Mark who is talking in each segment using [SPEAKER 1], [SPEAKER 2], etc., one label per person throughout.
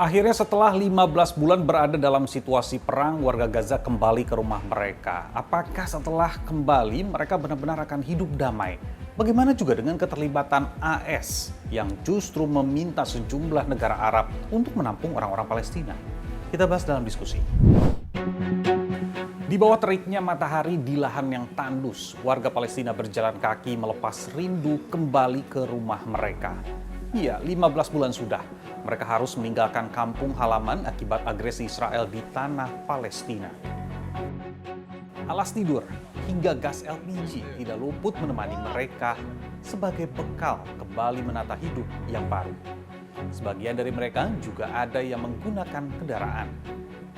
[SPEAKER 1] Akhirnya setelah 15 bulan berada dalam situasi perang, warga Gaza kembali ke rumah mereka. Apakah setelah kembali mereka benar-benar akan hidup damai? Bagaimana juga dengan keterlibatan AS yang justru meminta sejumlah negara Arab untuk menampung orang-orang Palestina? Kita bahas dalam diskusi. Di bawah teriknya matahari di lahan yang tandus, warga Palestina berjalan kaki melepas rindu kembali ke rumah mereka. Iya, 15 bulan sudah. Mereka harus meninggalkan kampung halaman akibat agresi Israel di tanah Palestina. Alas tidur hingga gas LPG tidak luput menemani mereka sebagai bekal kembali menata hidup yang baru. Sebagian dari mereka juga ada yang menggunakan kendaraan.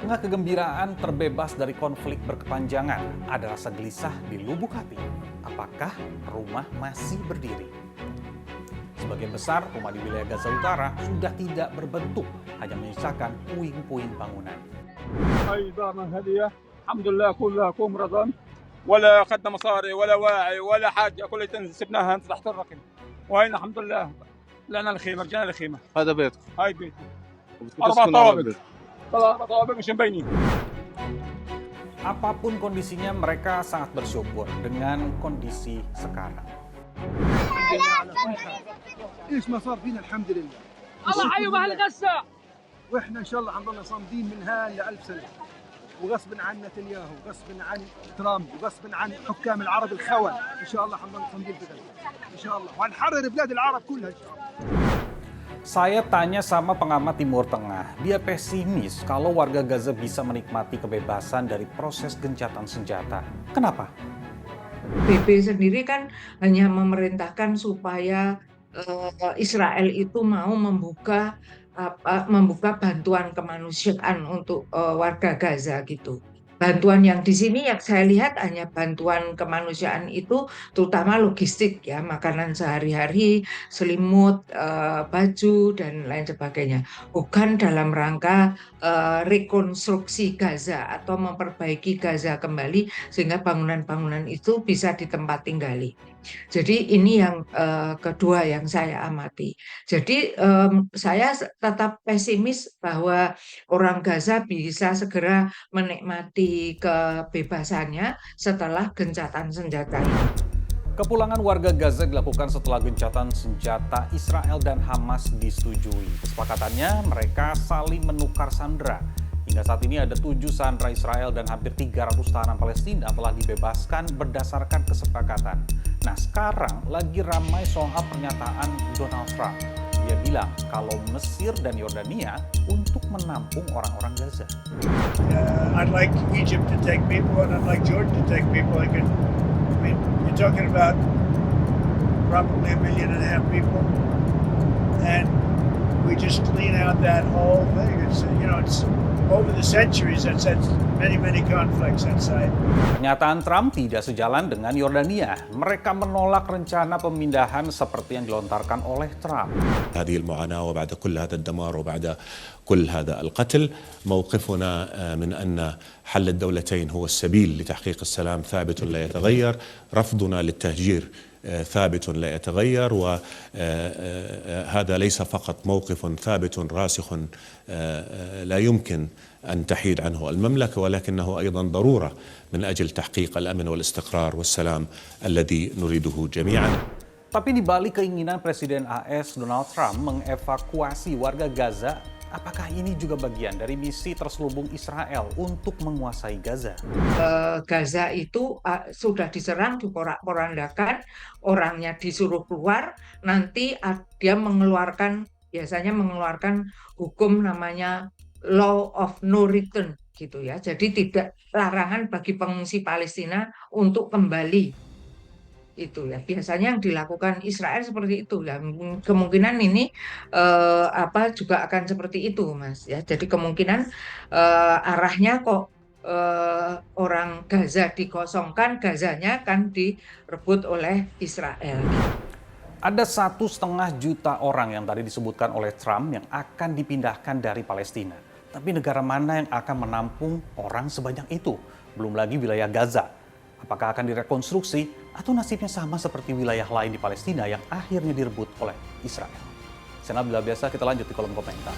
[SPEAKER 1] Tengah kegembiraan terbebas dari konflik berkepanjangan, ada rasa gelisah di lubuk hati. Apakah rumah masih berdiri? Sebagian besar rumah di wilayah Gaza Utara sudah tidak berbentuk, hanya menyisakan puing-puing bangunan.
[SPEAKER 2] دارنا هدية الحمد لله كلها كوم رضن ولا أخذنا مصاري ولا واعي ولا حاجة كلها سبناها تحت الركن وهنا الحمد لله لنا الخيمة رجعنا الخيمة.
[SPEAKER 3] هذا بيتكم.
[SPEAKER 2] هاي بيتي.
[SPEAKER 3] أربع طوابق.
[SPEAKER 2] أربع طوابق مش مبينين.
[SPEAKER 1] Apapun kondisinya, mereka sangat bersyukur dengan kondisi sekarang.
[SPEAKER 4] ايش ما صار فينا الحمد لله.
[SPEAKER 2] الله حي مع الغسة.
[SPEAKER 4] واحنا ان شاء الله حنضلنا صامدين من هان ل1000 سنه. وغصب عن نتنياهو، وغصب عن ترامب، وغصب عن حكام العرب الخون، ان شاء الله حنضل صامدين في غزه. ان شاء الله وحنحرر بلاد العرب كلها ان شاء الله.
[SPEAKER 1] Saya tanya sama pengamat Timur Tengah, dia pesimis kalau warga Gaza bisa menikmati kebebasan dari proses gencatan senjata. Kenapa?
[SPEAKER 5] PBB sendiri kan hanya memerintahkan supaya Israel itu mau membuka bantuan kemanusiaan untuk warga Gaza gitu. Bantuan yang di sini yang saya lihat hanya bantuan kemanusiaan itu terutama logistik ya, makanan sehari-hari, selimut, baju dan lain sebagainya. Bukan dalam rangka rekonstruksi Gaza atau memperbaiki Gaza kembali sehingga bangunan-bangunan itu bisa ditempat tinggali. Jadi ini yang kedua yang saya amati. Jadi saya tetap pesimis bahwa orang Gaza bisa segera menikmati kebebasannya setelah gencatan senjata ini.
[SPEAKER 1] Kepulangan warga Gaza dilakukan setelah gencatan senjata Israel dan Hamas disetujui. Kesepakatannya mereka saling menukar sandera. Hingga saat ini ada 7 sandera Israel dan hampir 300 tahanan Palestina telah dibebaskan berdasarkan kesepakatan. Nah, sekarang lagi ramai soal pernyataan Donald Trump. Dia bilang kalau Mesir dan Yordania untuk menampung orang-orang Gaza.
[SPEAKER 6] I'd like Egypt to take people and I'd like Jordan to take people. I mean, you're talking about probably 1.5 million people, and we just clean out that whole thing. It's over the centuries that's many conflicts inside.
[SPEAKER 1] Pernyataan Trump tidak sejalan dengan Yordania. Mereka menolak rencana pemindahan seperti yang dilontarkan oleh Trump.
[SPEAKER 7] هذه المعاناة وبعد كل هذا الدمار وبعد كل هذا القتل موقفنا من أن حل الدولتين هو السبيل لتحقيق السلام ثابت لا يتغير. رفضنا للتهجير ثابت لا يتغير، وهذا ليس فقط موقف ثابت راسخ لا يمكن أن تحيد عنه المملكة، ولكنه أيضا ضرورة من أجل تحقيق الأمن والاستقرار والسلام الذي نريده جميعا.
[SPEAKER 1] Tapi di balik keinginan Presiden AS Donald Trump mengevakuasi warga Gaza, apakah ini juga bagian dari misi terselubung Israel untuk menguasai Gaza?
[SPEAKER 5] Gaza itu sudah diserang, diporak-porandakan, orangnya disuruh keluar, nanti dia biasanya mengeluarkan hukum namanya law of no return gitu ya. Jadi tidak larangan bagi pengungsi Palestina untuk kembali. Itu ya biasanya yang dilakukan Israel seperti itu ya, kemungkinan ini juga akan seperti itu Mas ya. Jadi kemungkinan arahnya kok orang Gaza dikosongkan, Gazanya kan direbut oleh Israel.
[SPEAKER 1] Ada 1,5 juta orang yang tadi disebutkan oleh Trump yang akan dipindahkan dari Palestina. Tapi negara mana yang akan menampung orang sebanyak itu? Belum lagi wilayah Gaza. Apakah akan direkonstruksi atau nasibnya sama seperti wilayah lain di Palestina yang akhirnya direbut oleh Israel? Senang bila biasa, kita lanjut di kolom komentar.